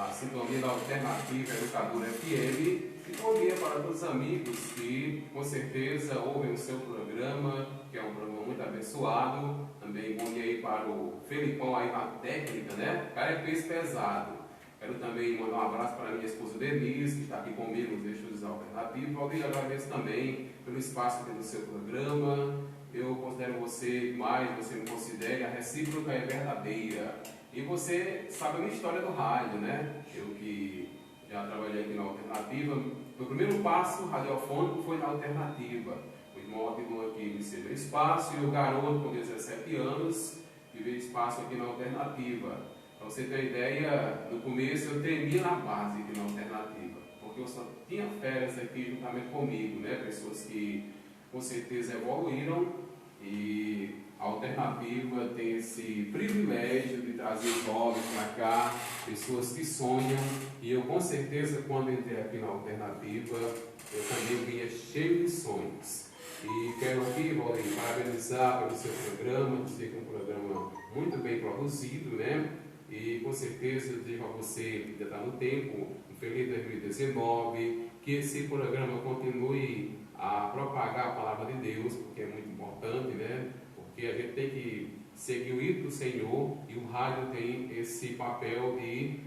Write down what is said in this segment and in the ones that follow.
a sintonia da Alternativa Educadora FM. E bom dia para todos os amigos que com certeza ouvem o seu programa, que é um programa muito abençoado. Também bom dia aí para o Felipão aí na técnica, né? O cara é peso pesado. Quero também mandar um abraço para a minha esposa Denise, que está aqui comigo nos Estudos Alternativos. Valdir, agradeço também pelo espaço aqui no seu programa. Eu considero você mais, você me considere, a recíproca é verdadeira. E você sabe a minha história do rádio, né? Eu que já trabalhei aqui na Alternativa. Meu primeiro passo radiofônico foi na Alternativa. O irmão aqui me cedeu espaço e o garoto com 17 anos viveu espaço aqui na Alternativa. Para você ter uma ideia, no começo eu tremia na base aqui na Alternativa, porque eu só tinha férias aqui juntamente comigo, né? Pessoas que com certeza evoluíram, e a Alternativa tem esse privilégio de trazer jovens para cá, pessoas que sonham, e eu com certeza quando entrei aqui na Alternativa, eu também vinha cheio de sonhos. E quero aqui, Valdir, parabenizar pelo seu programa, que é um programa muito bem produzido, né? E com certeza eu digo a você que ainda está no tempo, um feliz 2019, que esse programa continue a propagar a palavra de Deus, porque é muito importante, né? Porque a gente tem que seguir o hino do Senhor, e o rádio tem esse papel de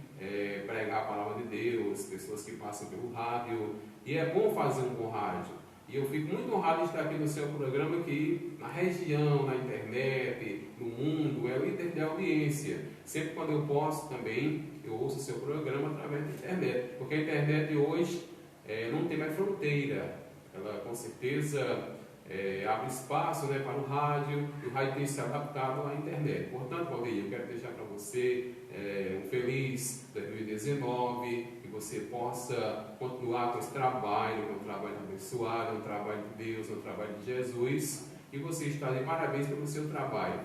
pregar a palavra de Deus, pessoas que passam pelo rádio, e é bom fazer um bom rádio. E eu fico muito honrado de estar aqui no seu programa, que na região, na internet, no mundo, é o líder de audiência. Sempre quando eu posso também, eu ouço o seu programa através da internet, porque a internet hoje não tem mais fronteira. Ela com certeza abre espaço, né, para o rádio, e o rádio tem se adaptado à internet. Portanto, Valdir, eu quero deixar para você um feliz 2019, que você possa continuar com esse trabalho, que é um trabalho abençoado, é um trabalho de Deus, é um trabalho de Jesus, e você está de parabéns pelo seu trabalho.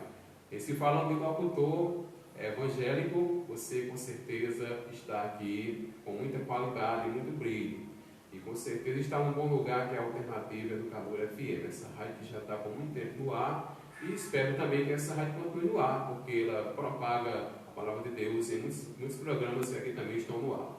E se falando de locutor evangélico, você com certeza está aqui com muita qualidade e muito brilho. E com certeza está num bom lugar, que é a Alternativa Educadora FM, essa rádio que já está com muito tempo no ar, e espero também que essa rádio continue no ar, porque ela propaga a palavra de Deus, e muitos programas aqui também estão no ar.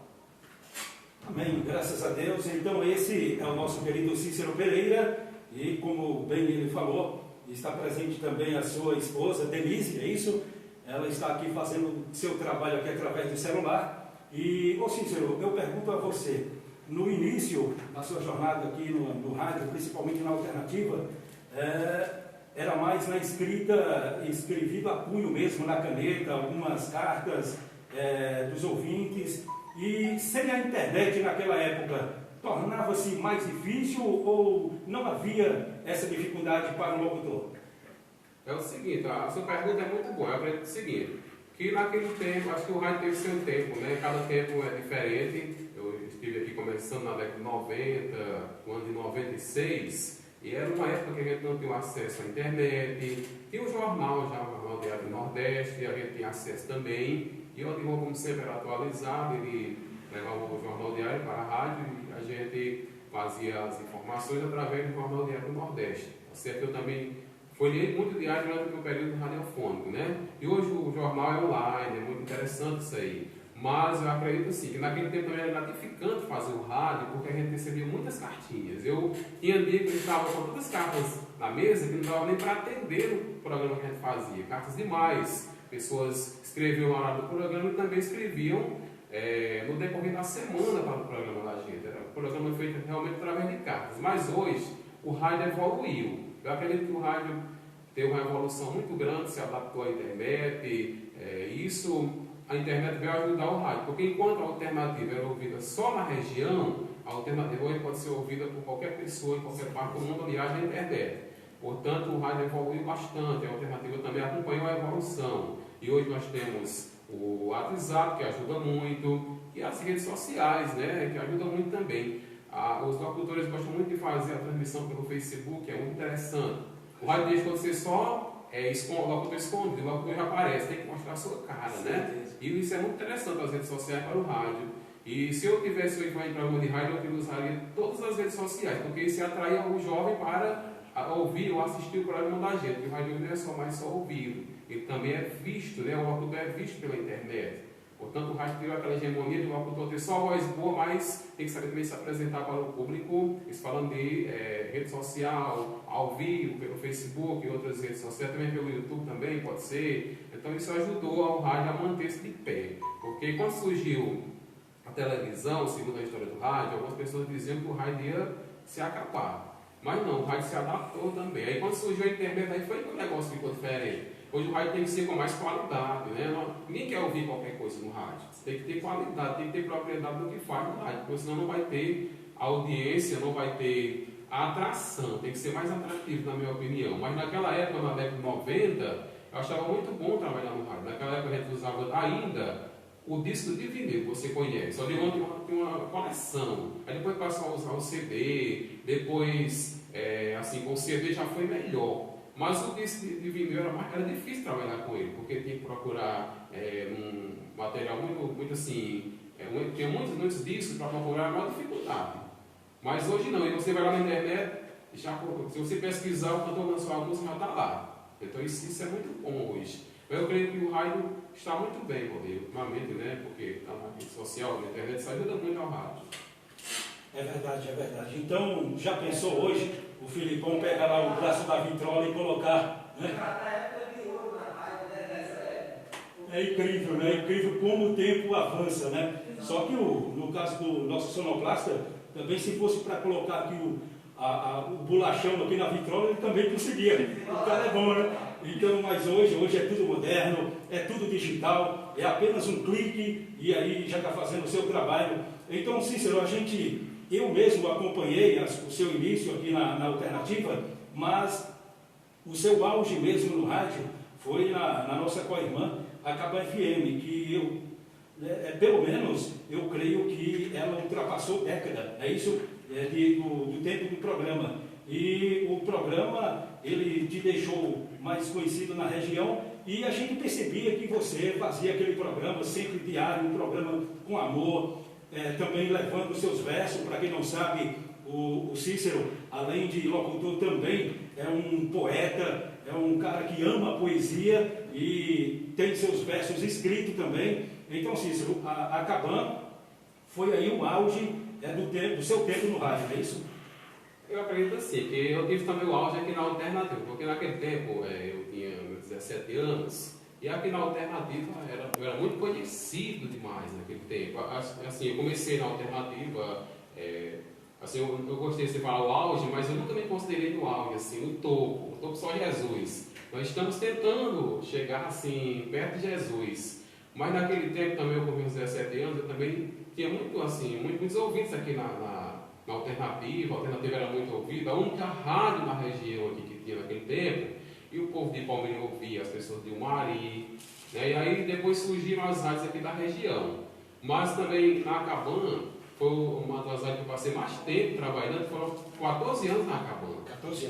Amém, graças a Deus. Então esse é o nosso querido Cícero Pereira, e como bem ele falou, está presente também a sua esposa Denise, é isso? Ela está aqui fazendo seu trabalho aqui através do celular. E, Cícero, eu pergunto a você, no início da sua jornada aqui no rádio, principalmente na Alternativa, era mais na escrita, escrevido a punho mesmo, na caneta, algumas cartas dos ouvintes, e sem a internet naquela época, tornava-se mais difícil ou não havia essa dificuldade para o locutor? É o seguinte, a sua pergunta é muito boa. Eu acredito o seguinte, que naquele tempo, acho que o rádio teve seu tempo, né? Cada tempo é diferente. Eu estive aqui começando na década de 90, no ano de 96, e era uma época que a gente não tinha acesso à internet. Tinha o jornal, já o Jornal Diário do Nordeste, a gente tinha acesso também, e o Odilon, como sempre, era atualizado, ele levava o Jornal Diário para a rádio, e a gente fazia as informações através do Jornal Diário do Nordeste. Certo? Eu também folhei muito diário durante o meu período radiofônico, né? E hoje o jornal é online, é muito interessante isso aí. Mas eu acredito assim, que naquele tempo também era gratificante fazer o rádio, porque a gente recebia muitas cartinhas. Eu tinha amigos que estavam com todas as cartas na mesa, que não dava nem para atender o programa que a gente fazia. Cartas demais. Pessoas escreviam lá do programa e também escreviam no decorrer da semana para o programa da gente. O programa foi feito realmente através de cartas. Mas hoje o rádio evoluiu. Eu acredito que o rádio teve uma evolução muito grande, se adaptou à internet, e a internet veio ajudar o rádio, porque enquanto a Alternativa era ouvida só na região, a Alternativa hoje pode ser ouvida por qualquer pessoa em qualquer parte do mundo, aliás, na internet. Portanto, o rádio evoluiu bastante, a Alternativa também acompanhou a evolução. E hoje nós temos o WhatsApp, que ajuda muito, e as redes sociais, né, que ajudam muito também. Os locutores gostam muito de fazer a transmissão pelo Facebook, é muito interessante. O rádio deixa você só o locutor escondido, o locutor já aparece, tem que mostrar a sua cara, né? E isso é muito interessante, as redes sociais para o rádio. E se eu tivesse hoje um programa de rádio, eu usaria todas as redes sociais, porque isso atraía o jovem para ouvir ou assistir o programa da gente, porque o rádio não é só mais só ouvido, ele também é visto, né? O locutor é visto pela internet. Portanto, o rádio criou aquela hegemonia do locutor ter só a voz boa, mas tem que saber também se apresentar para o público, isso falando de rede social, ao vivo, pelo Facebook e outras redes sociais, também pelo YouTube também, pode ser. Então isso ajudou ao rádio a manter-se de pé. Porque quando surgiu a televisão, segundo a história do rádio, algumas pessoas diziam que o rádio ia se acabar. Mas não, o rádio se adaptou também. Aí quando surgiu a internet, aí foi que o negócio ficou diferente. Hoje o rádio tem que ser com mais qualidade, né? Ninguém quer ouvir qualquer coisa no rádio. Tem que ter qualidade, tem que ter propriedade do que faz no rádio, porque senão não vai ter audiência, não vai ter a atração. Tem que ser mais atrativo, na minha opinião. Mas naquela época, na década de 90, eu achava muito bom trabalhar no rádio. Naquela época a gente usava ainda o disco de vinil, que você conhece. Só de ontem tem uma coleção. Aí depois passou a usar o CD, depois, assim, com o CD já foi melhor. Mas o disco de vinil era difícil trabalhar com ele, porque tinha que procurar um material muito assim, tinha muitos discos para procurar, era uma dificuldade. Mas hoje não, e você vai lá na internet, se você pesquisar, o cantor lançou a música, já está lá. Então isso é muito bom hoje. Eu creio que o rádio está muito bem, Valdir, ultimamente, né? Porque está na rede social, na internet, isso ajuda muito ao rádio. É verdade, é verdade. Então, já pensou hoje o Filipão pegar lá o braço da vitrola e colocar, né? É incrível, né? É incrível como o tempo avança, né? Só que no caso do nosso sonoplasta, também se fosse para colocar aqui o bolachão aqui na vitrola, ele também conseguia. O cara é bom, né? Então, mas hoje é tudo moderno, é tudo digital, é apenas um clique e aí já está fazendo o seu trabalho. Então, Cícero, eu mesmo acompanhei o seu início aqui na Alternativa, mas o seu auge mesmo no rádio foi na nossa co-irmã, a Caba FM, que pelo menos eu creio que ela ultrapassou década, é isso? Do tempo do programa. E o programa, ele te deixou mais conhecido na região e a gente percebia que você fazia aquele programa sempre diário, um programa com amor, também levando os seus versos. Para quem não sabe, o Cícero, além de locutor, também é um poeta, é um cara que ama a poesia e tem seus versos escritos também. Então, Cícero, a Caban foi aí um auge do seu tempo no rádio, não é isso? Eu acredito assim, que eu tive também o auge aqui na Alternativa, porque naquele tempo eu tinha 17 anos, e aqui na Alternativa eu era muito conhecido demais naquele tempo. Assim, eu comecei na Alternativa, assim, eu gostei de você falar o auge, mas eu nunca me considerei no auge, assim, no topo só Jesus. Nós estamos tentando chegar assim, perto de Jesus. Mas naquele tempo também, eu com meus 17 anos, eu também tinha muitos ouvintes aqui na Alternativa. A Alternativa era muito ouvida, a única rádio na região aqui que tinha naquele tempo, e o povo de Palmeiras ouvia, as pessoas de Umari, né? E aí depois surgiram as rádios aqui da região. Mas também na Caban, foi uma das rádios que eu passei mais tempo trabalhando, foram 14 anos na Caban.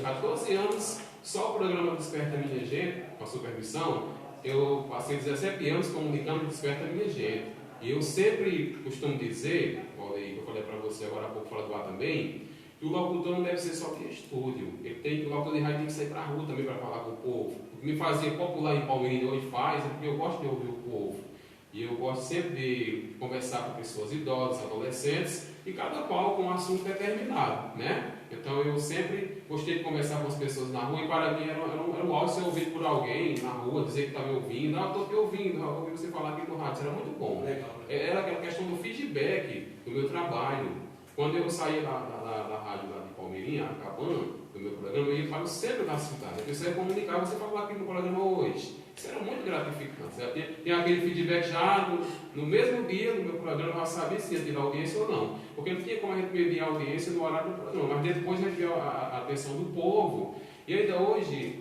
14 anos, só o programa Desperta Minha Gente, com a supermissão, eu passei 17 anos comunicando Desperta Minha Gente. E eu sempre costumo dizer, que eu falei para você agora há pouco, fora do ar também, que o locutor não deve ser só de estúdio. O locutor de rádio tem que sair para a rua também para falar com o povo. O que me fazia popular em Palmeiras hoje faz, é porque eu gosto de ouvir o povo. E eu gosto sempre de conversar com pessoas idosas, adolescentes, e cada qual com um assunto determinado, né? Então eu sempre gostei de conversar com as pessoas na rua, e para mim era um áudio ser ouvido por alguém na rua, dizer que está me ouvindo, eu estou te ouvindo, eu ouvi você falar aqui no rádio, isso era muito bom. Legal. Era aquela questão do feedback do meu trabalho. Quando eu saía da rádio lá de Palmeirinha, acabando do meu programa, eu ia para o centro da cidade. Eu ia comunicar, você falar aqui no programa hoje. Isso era muito gratificante. Tem aquele feedback já no mesmo dia do meu programa, já sabia se ia ter audiência ou não. Porque não tinha como a gente medir a audiência no horário do programa, mas depois a gente viu a atenção do povo. E ainda hoje,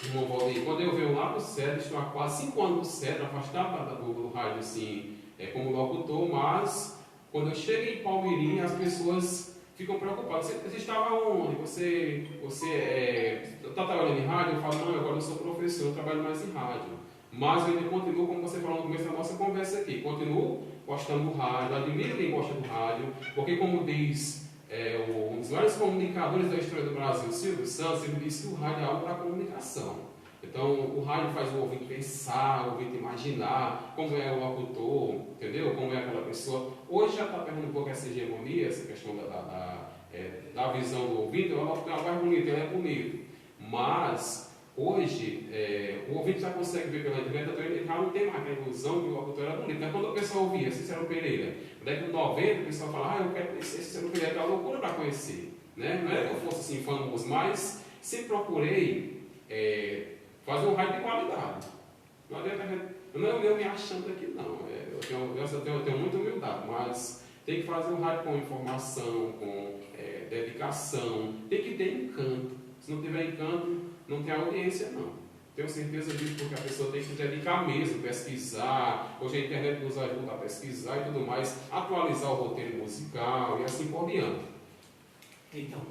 irmão Valdir, quando eu venho lá para o Cedro, estou há quase 5 anos no Cedro, afastado do rádio assim, como locutor, mas quando eu chego em Palmeirinha, as pessoas ficam preocupadas. Você estava onde? Você está trabalhando em rádio? Eu falo, não, agora eu sou professor, eu trabalho mais em rádio. Mas eu ainda continuo, como você falou no começo da nossa conversa aqui, continuo gostando do rádio, admiro quem gosta do rádio, porque como diz um dos maiores comunicadores da história do Brasil, Silvio Santos, ele disse que o rádio é algo para a comunicação. Então, o rádio faz o ouvinte pensar, o ouvinte imaginar como é o locutor, entendeu? Como é aquela pessoa. Hoje já está perdendo um pouco essa hegemonia, essa questão da visão do ouvinte. O locutor é uma voz bonita, ele é bonito. Mas, hoje, o ouvinte já consegue ver pela internet, então ele já não tem mais aquela ilusão que o locutor era bonito. Então, quando o pessoal ouvia Cícero Pereira, na década de 90, o pessoal falava, eu quero conhecer Cícero Pereira, que é uma loucura para conhecer. Né? Não é que eu fosse assim famoso, mas sempre procurei fazer um rádio de qualidade. Não adianta, não é eu me achando aqui, não. Eu tenho muita humildade, mas tem que fazer um rádio com informação, com dedicação, tem que ter encanto. Se não tiver encanto, não tem audiência, não. Tenho certeza disso, porque a pessoa tem que se dedicar mesmo, pesquisar. Hoje a internet nos ajuda a pesquisar e tudo mais, atualizar o roteiro musical e assim por diante. Então,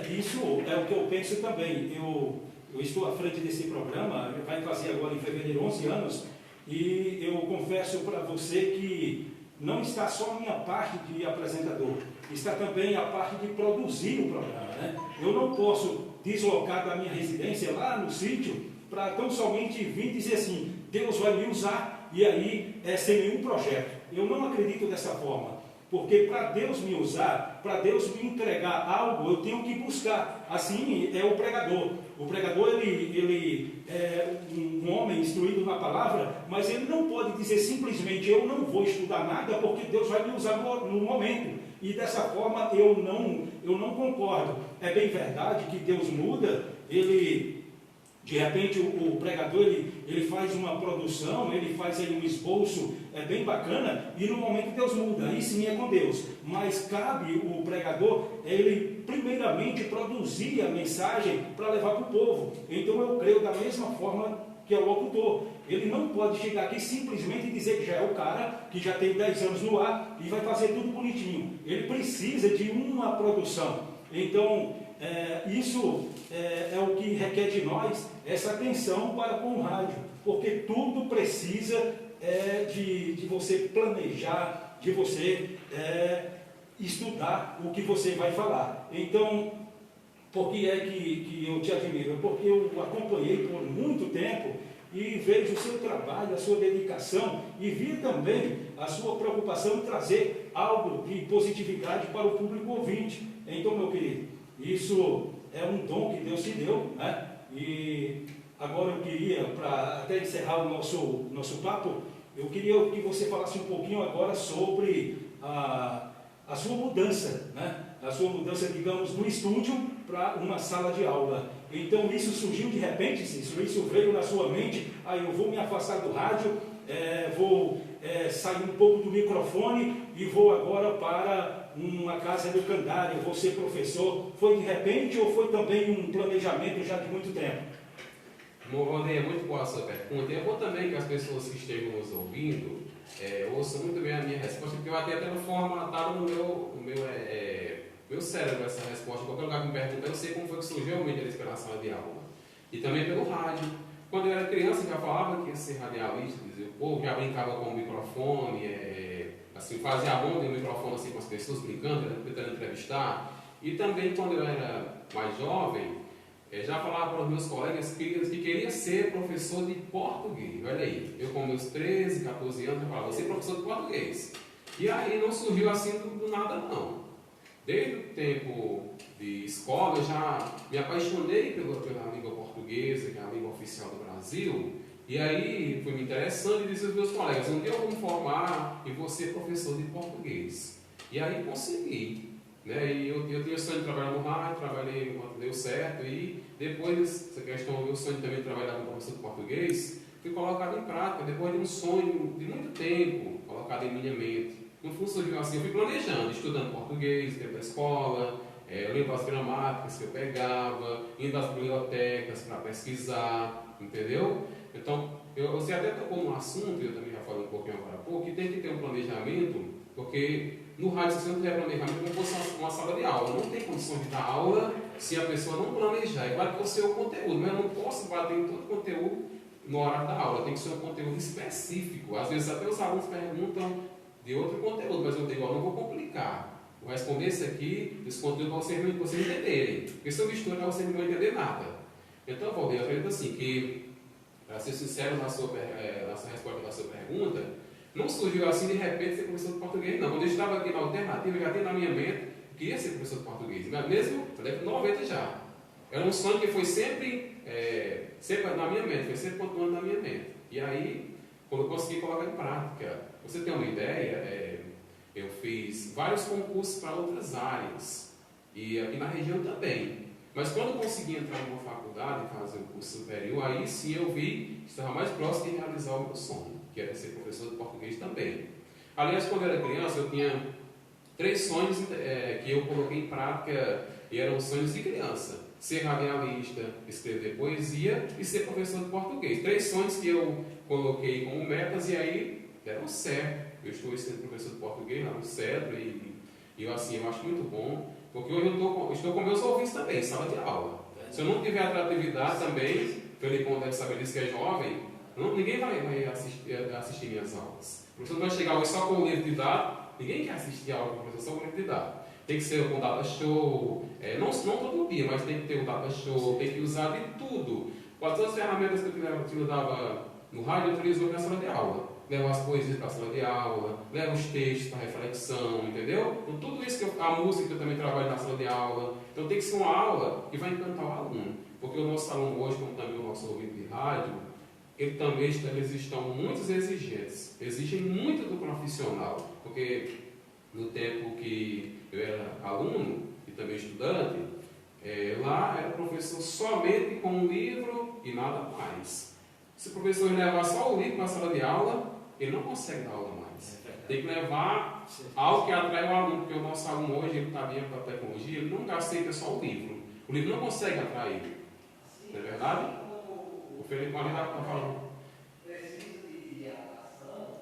isso é o que eu penso também. Eu estou à frente desse programa, vai fazer agora em fevereiro 11 anos, e eu confesso para você que não está só a minha parte de apresentador, está também a parte de produzir o programa. Né? Eu não posso deslocar da minha residência lá no sítio para tão somente vir dizer assim, Deus vai me usar, e aí sem nenhum projeto. Eu não acredito dessa forma. Porque para Deus me usar, para Deus me entregar algo, eu tenho que buscar. Assim é o pregador. O pregador, ele é um homem instruído na palavra, mas ele não pode dizer simplesmente, eu não vou estudar nada, porque Deus vai me usar no momento. E dessa forma eu não concordo. É bem verdade que Deus muda, de repente o pregador ele faz uma produção, ele faz aí um esboço bem bacana, e no momento Deus muda, aí sim é com Deus. Mas cabe o pregador, ele primeiramente produzir a mensagem para levar para o povo. Então eu creio da mesma forma que é o locutor. Ele não pode chegar aqui simplesmente dizer que já é o cara que já tem 10 anos no ar e vai fazer tudo bonitinho. Ele precisa de uma produção. Então, isso é o que requer de nós, essa atenção para com o rádio, porque tudo precisa de você planejar, de você estudar o que você vai falar. Então, por que é que eu te admiro? Porque eu acompanhei por muito tempo e vejo o seu trabalho, a sua dedicação, e vi também a sua preocupação em trazer algo de positividade para o público ouvinte. Então, meu querido, isso é um dom que Deus te deu, né? E agora eu queria, para até encerrar o nosso papo, eu queria que você falasse um pouquinho agora sobre a sua mudança, né? A sua mudança, digamos, do estúdio para uma sala de aula. Então isso surgiu de repente, Cícero, isso veio na sua mente, eu vou me afastar do rádio, vou sair um pouco do microfone e vou agora para uma casa educandária, vou ser professor. Foi de repente ou foi também um planejamento já de muito tempo? Rondei, é muito boa a sua pergunta. Eu vou também que as pessoas que estejam nos ouvindo ouçam muito bem a minha resposta, porque eu até tenho formatado no meu cérebro essa resposta. Em qualquer lugar que me perguntar, eu sei como foi que surgiu realmente a inspiração de aula. E também pelo rádio. Quando eu era criança, já falava que ia ser radialista, o povo já brincava com o microfone, assim, fazia a onda e o microfone assim, com as pessoas brincando, tentando entrevistar. E também, quando eu era mais jovem, já falava para os meus colegas que queria ser professor de português. Olha aí, eu com meus 13, 14 anos, eu falava, vou ser professor de português. E aí não surgiu assim do nada, não. Desde o tempo de escola, eu já me apaixonei pela língua portuguesa, que é a língua oficial do Brasil. E aí fui me interessando e disse aos meus colegas, um dia eu vou me formar e vou ser professor de português. E aí consegui. Né? E eu tinha o sonho de trabalhar no rádio, trabalhei enquanto deu certo, e depois dessa questão, o meu sonho também de trabalhar como professor de português, fui colocado em prática, depois de um sonho de muito tempo, colocado em minha mente. Não foi surgiu assim, eu fui planejando, estudando português, dentro da escola, lendo as gramáticas que eu pegava, indo às bibliotecas para pesquisar, entendeu? Então, você até tocou num assunto, eu também já falei um pouquinho agora há pouco, que tem que ter um planejamento, porque no rádio, se você não tiver planejamento, como se fosse uma sala de aula. Não tem condição de dar aula se a pessoa não planejar. É claro que você é o conteúdo, mas eu não posso bater em todo o conteúdo no horário da aula. Tem que ser um conteúdo específico. Às vezes até os alunos perguntam de outro conteúdo, mas eu digo, não vou complicar. Vou responder esse conteúdo para vocês entenderem. Porque se eu misturar, vocês não vão entender nada. Então, Valdir, eu acredito assim, que para ser sincero na sua resposta da sua pergunta, não surgiu assim de repente ser professor de português, não. Quando eu estava aqui na alternativa, eu já tinha na minha mente, eu queria ser professor de português, mas mesmo, eu lembro 90 já. Era um sonho que foi sempre na minha mente, foi sempre continuando na minha mente. E aí, quando eu consegui colocar em prática, você tem uma ideia, eu fiz vários concursos para outras áreas, e aqui na região também. Mas quando eu consegui entrar numa faculdade e fazer um curso superior, aí sim eu vi que estava mais próximo de realizar o meu sonho, que era ser professor de português também. Aliás, quando eu era criança, eu tinha 3 sonhos que eu coloquei em prática, e eram sonhos de criança. Ser radialista, escrever poesia e ser professor de português. 3 sonhos que eu coloquei como metas e aí deram certo. Eu estou sendo professor de português lá no Cedro e eu acho muito bom, porque hoje eu estou com meus ouvintes também, em sala de aula. Se eu não tiver atratividade também, Felipão deve saber disso que é jovem, ninguém vai assistir minhas aulas. O professor não vai chegar hoje só com o livro de dado, ninguém quer assistir a aula do professor só com o livro de dado. Tem que ser com data show, não todo dia, mas tem que ter um data show, tem que usar de tudo. Quais as ferramentas que eu utilizava no rádio, eu utilizo na sala de aula. Levo as poesias para a sala de aula, levo os textos para reflexão, entendeu? Então, tudo isso, a música que eu também trabalho na sala de aula. Então tem que ser uma aula que vai encantar o aluno. Porque o nosso aluno hoje, como também o nosso ouvinte de rádio, eles estão muito exigentes, exigem muito do profissional. Porque no tempo que eu era aluno e também estudante, lá era professor somente com um livro e nada mais. Se o professor levar só o livro para a sala de aula, ele não consegue dar aula mais. Tem que levar algo que atrai o aluno, porque o nosso aluno hoje, ele está bem para a tecnologia, ele nunca aceita só o livro. O livro não consegue atrair. Não é verdade? O Felipe Maria está falando. Precisa de atração,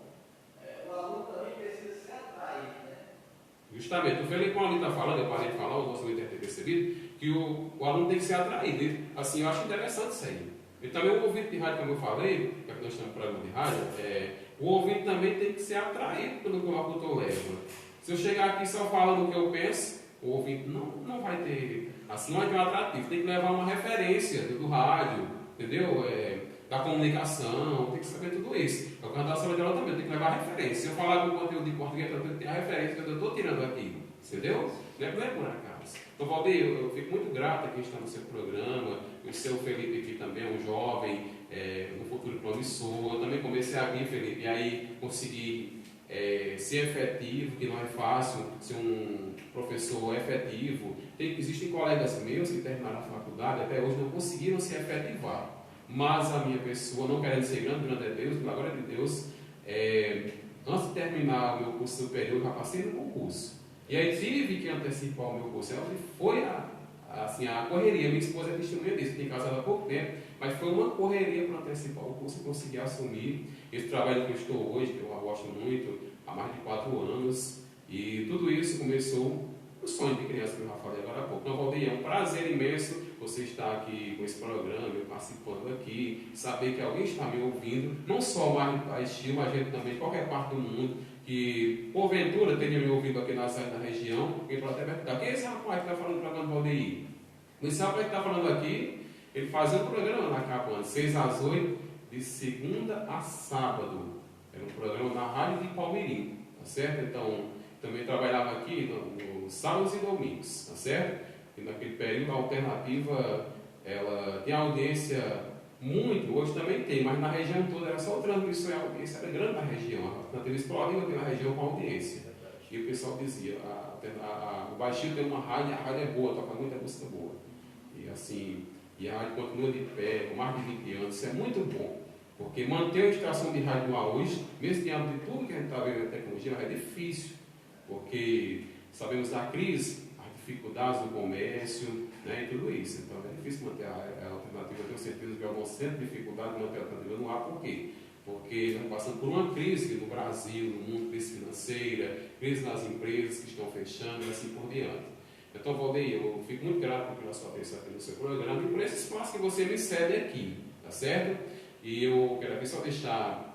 o aluno também precisa se atrair, né? Justamente, o Felipe Maria está falando, eu parei de falar, o nosso líder ter percebido, que o aluno tem que ser atraído. Assim, eu acho interessante isso aí. E também o ouvinte de rádio, como eu falei, que nós estamos no programa de rádio, o ouvinte também tem que ser atraído pelo que o locutor leva. Se eu chegar aqui só falando o que eu penso, o ouvinte não vai ter, assim, não vai ter um atrativo. Tem que levar uma referência do rádio, entendeu? Da comunicação, tem que saber tudo isso. Eu canto a sala de aula também, tem que levar referência. Se eu falar com conteúdo de português, eu tenho que ter a referência que eu estou tirando aqui, entendeu? Não é por acaso. Então, Valdir, eu fico muito grato aqui estar no seu programa. O seu Felipe aqui também é um jovem, um futuro promissor. Eu também comecei a vir, Felipe, e aí consegui ser efetivo, que não é fácil ser um professor efetivo. Existem colegas meus que terminaram a faculdade, até hoje não conseguiram se efetivar. Mas a minha pessoa, não querendo ser grande é Deus, pela glória de Deus, antes de terminar o meu curso superior, eu já passei no concurso. E aí tive que antecipar o meu curso. Foi a correria. Minha esposa é testemunha disso, tem casado há pouco tempo, mas foi uma correria para antecipar o curso e conseguir assumir esse trabalho que eu estou hoje, que eu gosto muito, há mais de 4 anos. E tudo isso começou no sonho de criança que eu já falei agora há pouco. Então, Valdir, é um prazer imenso você estar aqui com esse programa, eu participando aqui, saber que alguém está me ouvindo, não só mais a Estilo, mas a gente também, qualquer parte do mundo, que porventura tenha me ouvido aqui na cidade da região, e pode até perguntar, quem é esse rapaz que está falando do programa do Valdir? Esse rapaz que está falando aqui, ele fazia um programa na Capuana, 6 às 8, de segunda a sábado. Era um programa na rádio de Palmeirim, tá certo? Então, também trabalhava aqui nos sábados e domingos, tá certo? E naquele período a alternativa, ela tem audiência muito, hoje também tem, mas na região toda era só transmissão e a audiência era grande na região. Na TV Explorativa tem na região com audiência. E o pessoal dizia, o Baixio tem uma rádio, a rádio é boa, toca muita música boa. E assim, e a rádio continua de pé, com mais de 20 anos, isso é muito bom. Porque manter a estação de rádio no ar hoje, mesmo diante de tudo que a gente está vendo na tecnologia, é difícil. Porque sabemos da crise, as dificuldades do comércio, né, e tudo isso. Então é difícil manter a alternativa. Eu tenho certeza que há sempre dificuldade de manter a alternativa no ar. Por quê? Porque estamos passando por uma crise no Brasil, no mundo, crise financeira, crise nas empresas que estão fechando e assim por diante. Então, Valdir, eu fico muito grato pela sua atenção aqui no seu programa e por esse espaço que você me cede aqui, tá certo? E eu quero aqui só deixar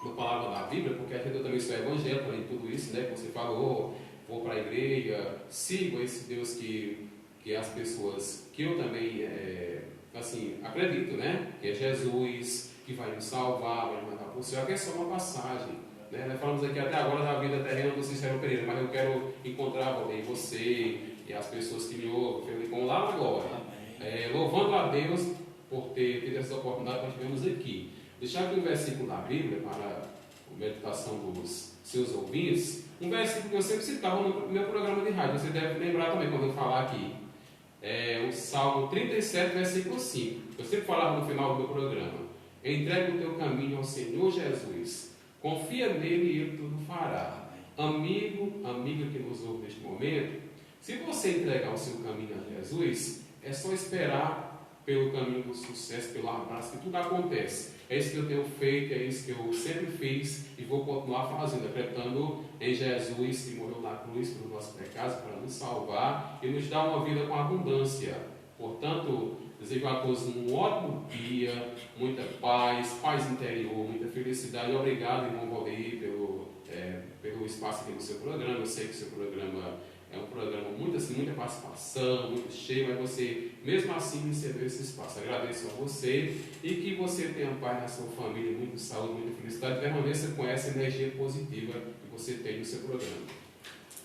uma palavra da Bíblia, porque a gente também sou evangélico, além de tudo isso, né? Você falou, vou para a igreja, sigo esse Deus que as pessoas, que eu também, assim, acredito, né? Que é Jesus, que que vai nos salvar, vai nos mandar para o céu. Aqui é só uma passagem. Né? Nós falamos aqui até agora da vida terrena do Cícero Pereira, mas eu quero encontrar também você e as pessoas que me ouvem, como lá na glória. Louvando a Deus por ter tido essa oportunidade que nós tivemos aqui. Deixar aqui um versículo da Bíblia para a meditação dos seus ouvintes, um versículo que eu sempre citava no meu programa de rádio, você deve lembrar também quando eu falar aqui. O Salmo 37, versículo 5. Eu sempre falava no final do meu programa. Entrega o teu caminho ao Senhor Jesus. Confia nele e ele tudo fará. Amigo, amiga que nos ouve neste momento, se você entregar o seu caminho a Jesus, é só esperar pelo caminho do sucesso, pelo abraço, que tudo acontece. É isso que eu tenho feito, é isso que eu sempre fiz e vou continuar fazendo, acreditando em Jesus que morreu na cruz pelos nossos pecados para nos salvar e nos dar uma vida com abundância. Portanto, desejo a todos um ótimo dia, muita paz, paz interior, muita felicidade. Obrigado, irmão Valdir, pelo espaço aqui no seu programa. Eu sei que o seu programa é um programa muita participação, muito cheio, mas você, mesmo assim, me cedeu esse espaço. Agradeço a você e que você tenha paz na sua família, muita saúde, muita felicidade. Permaneça com essa energia positiva que você tem no seu programa.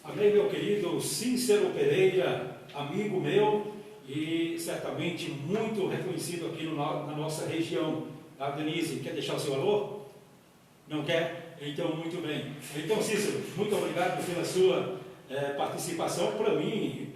Amém, meu querido Cícero Pereira, amigo meu e certamente muito reconhecido aqui na nossa região. A Denise, quer deixar o seu alô? Não quer? Então, muito bem. Então, Cícero, muito obrigado pela sua participação. Para mim,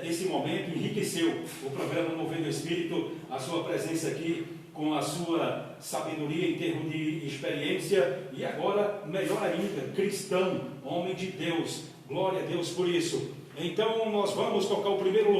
esse momento enriqueceu o programa Movendo o Espírito, a sua presença aqui com a sua sabedoria em termos de experiência e agora, melhor ainda, cristão, homem de Deus. Glória a Deus por isso. Então, nós vamos tocar o primeiro